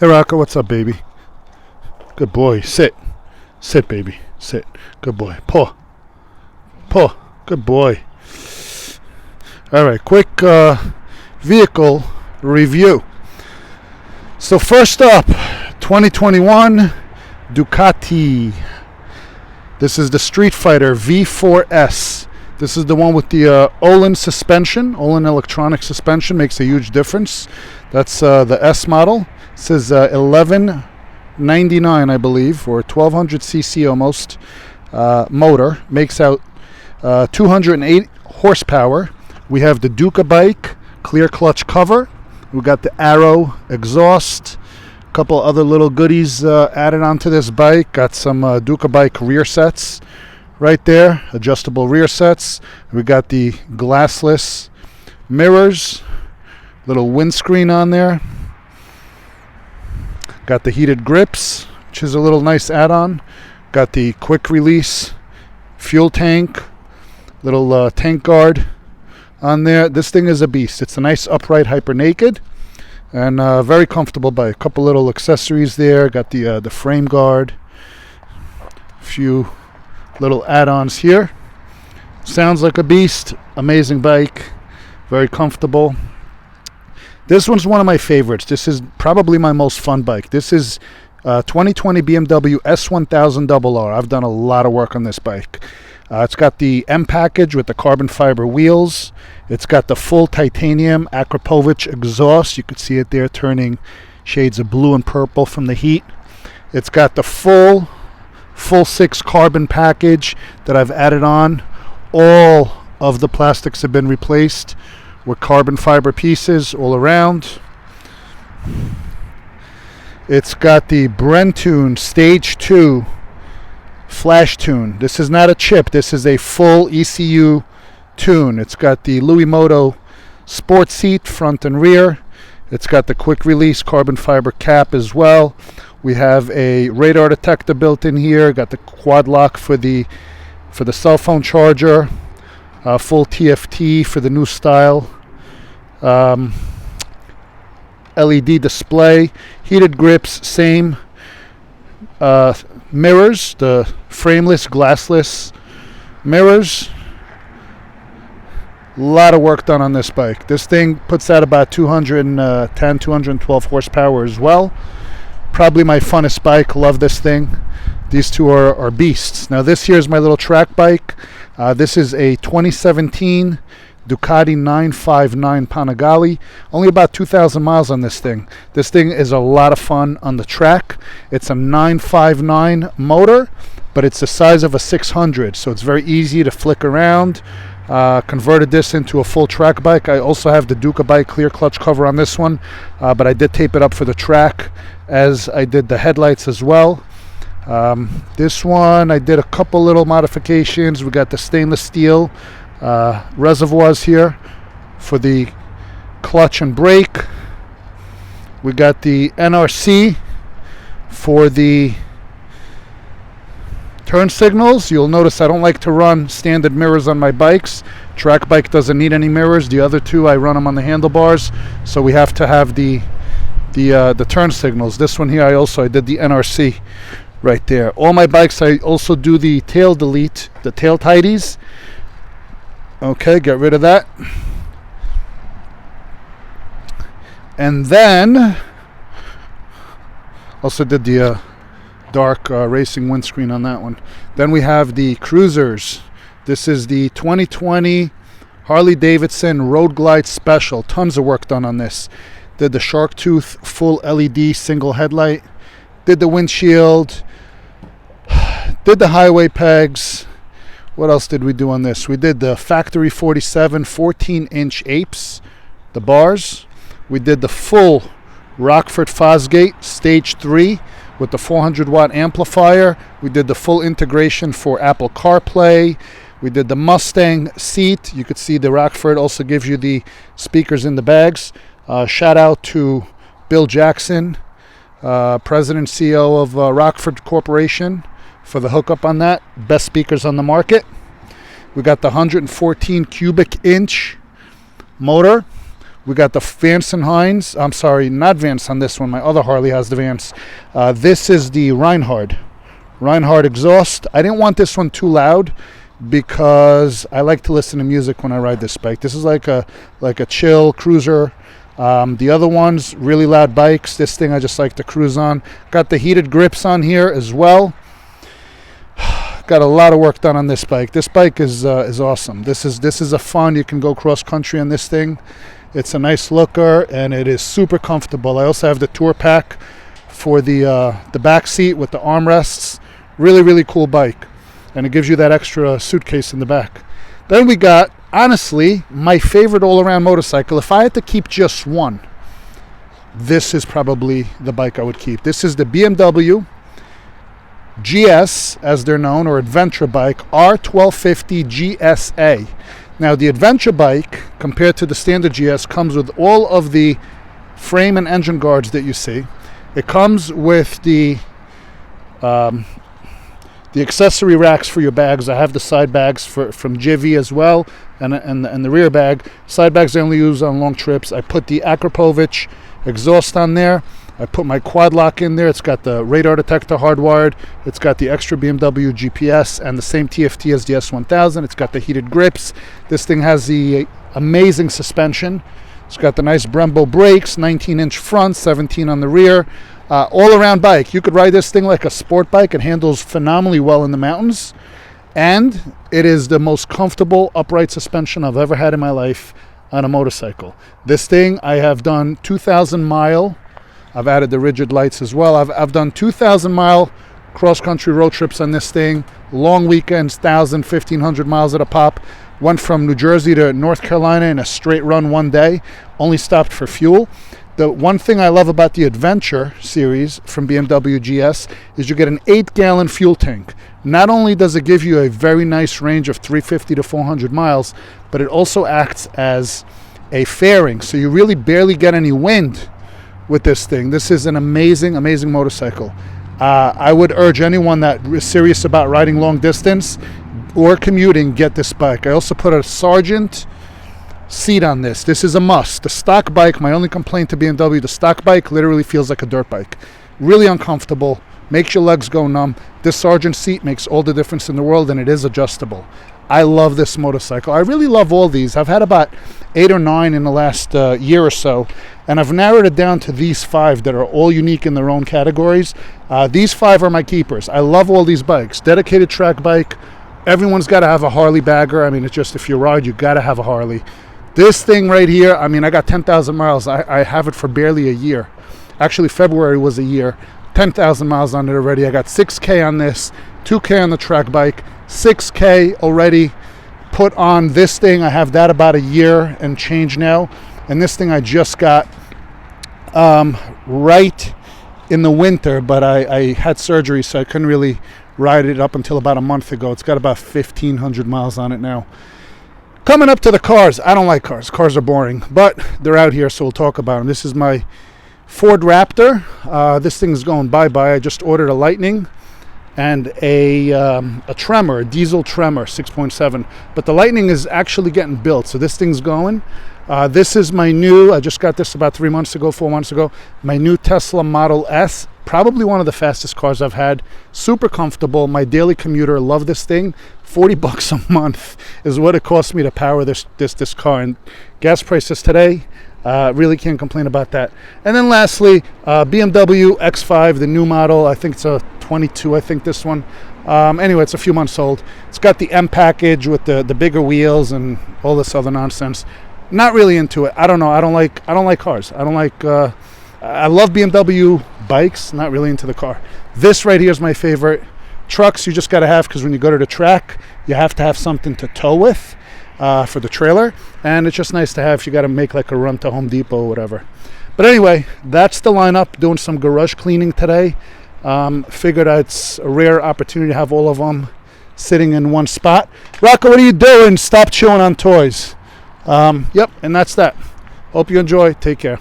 Hey Rocco, what's up, baby? Good boy. Sit. Sit, baby. Sit. Good boy. Paw. Paw. Good boy. Alright, quick vehicle review. So first up, 2021 Ducati. This is the Street Fighter V4S. This is the one with the Olin suspension. Olin electronic suspension makes a huge difference. That's the S model. It says 1199, I believe, or 1200 cc almost. Motor makes out 208 horsepower. We have the Ducati clear clutch cover. We got the Arrow exhaust. A couple other little goodies added onto this bike. Got some Ducati rear sets right there, adjustable rear sets. We got the glassless mirrors, little windscreen on there. Got the heated grips, which is a little nice add-on. Got the quick release fuel tank, little tank guard on there. This thing is a beast. It's a nice upright hyper naked and very comfortable bike. A couple little accessories there. Got the frame guard, a few little add-ons here. Sounds like a beast. Amazing bike, very comfortable. This one's one of my favorites. This is probably my most fun bike. This is 2020 BMW S1000RR. I've done a lot of work on this bike. It's got the M package with the carbon fiber wheels. It's got the full titanium Akrapovic exhaust. You can see it there turning shades of blue and purple from the heat. It's got the full 6 carbon package that I've added on. All of the plastics have been replaced with carbon fiber pieces all around. It's got the Brentune Stage 2 flash tune. This is not a chip. This is a full ECU tune. It's got the Louis Moto sport seat front and rear. It's got the quick release carbon fiber cap as well. We have a radar detector built in here. Got the quad lock for the cell phone charger. Full TFT for the new style. LED display, heated grips, same. Mirrors, the frameless, glassless mirrors. A lot of work done on this bike. This thing puts out about 210, 212 horsepower as well. Probably my funnest bike. Love this thing. These two are beasts. Now this here is my little track bike. This is a 2017 Ducati 959 Panigale. Only about 2,000 miles on this thing. This thing is a lot of fun on the track. It's a 959 motor, but it's the size of a 600, so it's very easy to flick around. Converted this into a full track bike. I also have the Ducati clear clutch cover on this one, but I did tape it up for the track, as I did the headlights as well. This one I did a couple little modifications. We got the stainless steel reservoirs here for the clutch and brake. We got the NRC for the turn signals. You'll notice I don't like to run standard mirrors on my bikes. Track bike doesn't need any mirrors. The other two I run them on the handlebars, so we have to have the turn signals. This one here I did the NRC right there. All my bikes I also do the tail delete, the tail tidies. Okay, get rid of that. And then also did the dark racing windscreen on that one. Then we have the cruisers. This is the 2020 Harley-Davidson Road Glide Special. Tons of work done on this. Did the shark tooth full LED single headlight. Did the windshield. Did the highway pegs. What else did we do on this? We did the Factory 47 14-inch apes, the bars. We did the full Rockford Fosgate Stage 3 with the 400-watt amplifier. We did the full integration for Apple CarPlay. We did the Mustang seat. You could see the Rockford also gives you the speakers in the bags. Shout out to Bill Jackson, President and CEO of Rockford Corporation, for the hookup on that. Best speakers on the market. We got the 114 cubic inch motor We got the Vance and Hines. I'm sorry, not Vance on this one. My other Harley has the Vance. This is the Reinhardt exhaust. I didn't want this one too loud because I like to listen to music when I ride this bike. This is like a chill cruiser. The other ones, really loud bikes. This thing I just like to cruise on. Got the heated grips on here as well. Got a lot of work done on this bike. This bike is awesome. This is a fun. You can go cross country on this thing. It's a nice looker and it is super comfortable. I also have the tour pack for the back seat with the armrests. Really, really cool bike, and it gives you that extra suitcase in the back. Then we got, honestly, my favorite all-around motorcycle. If I had to keep just one, this is probably the bike I would keep. This is the BMW GS, as they're known, or Adventure bike, R1250 GSA. Now, the Adventure bike, compared to the standard GS, comes with all of the frame and engine guards that you see. It comes with the accessory racks for your bags. I have the side bags from Jivy as well, and the rear bag. Side bags I only use on long trips. I put the Akrapovic exhaust on there. I put my quad lock in there. It's got the radar detector hardwired. It's got the extra BMW GPS and the same TFT as the S1000. It's got the heated grips. This thing has the amazing suspension. It's got the nice Brembo brakes, 19-inch front, 17 on the rear. All-around bike. You could ride this thing like a sport bike. It handles phenomenally well in the mountains. And it is the most comfortable upright suspension I've ever had in my life on a motorcycle. This thing, I have done 2,000 mile. I've added the rigid lights as well. I've done 2,000 mile cross-country road trips on this thing. Long weekends, 1,000, 1,500 miles at a pop. Went from New Jersey to North Carolina in a straight run one day. Only stopped for fuel. The one thing I love about the Adventure series from BMW GS is you get an 8-gallon fuel tank. Not only does it give you a very nice range of 350 to 400 miles, but it also acts as a fairing. So you really barely get any wind with this thing. This is an amazing, amazing motorcycle. I would urge anyone that is serious about riding long distance or commuting, get this bike. I also put a Sargent seat on this. This is a must. The stock bike, my only complaint to BMW, the stock bike literally feels like a dirt bike. Really uncomfortable, makes your legs go numb. This Sargent seat makes all the difference in the world, and it is adjustable. I love this motorcycle. I really love all these. I've had about 8 or 9 in the last year or so, and I've narrowed it down to these 5 that are all unique in their own categories. These 5 are my keepers. I love all these bikes. Dedicated track bike. Everyone's got to have a Harley bagger. I mean, it's just, if you ride, you got to have a Harley. This thing right here, I mean, I got 10,000 miles. I have it for barely a year. Actually, February was a year. 10,000 miles on it already. I got 6K on this, 2K on the track bike, 6K already put on this thing. I have that about a year and change now. And this thing I just got right in the winter, but I had surgery, so I couldn't really ride it up until about a month ago. It's got about 1,500 miles on it now. Coming up to the cars. I don't like cars. Cars are boring, but they're out here, so we'll talk about them. This is my Ford Raptor. This thing's going bye-bye. I just ordered a Lightning and a Tremor, a diesel Tremor 6.7. But the Lightning is actually getting built, so this thing's going. This is my new, I just got this about 4 months ago, my new Tesla Model S. Probably one of the fastest cars I've had. Super comfortable. My daily commuter. Love this thing. $40 a month is what it cost me to power this car. And gas prices today, really can't complain about that. And then lastly, BMW X5, the new model. I think it's a 22, I think this one. Anyway, it's a few months old. It's got the M package with the bigger wheels and all this other nonsense. Not really into it. I don't know. I don't like cars. I love BMW bikes, not really into the car. This right here is my favorite. Trucks you just got to have, because when you go to the track, you have to have something to tow with for the trailer. And it's just nice to have if you got to make like a run to Home Depot or whatever. But anyway, that's the lineup. Doing some garage cleaning today. Figured it's a rare opportunity to have all of them sitting in one spot. Rocco, what are you doing? Stop chewing on toys. Yep, and that's that. Hope you enjoy. Take care.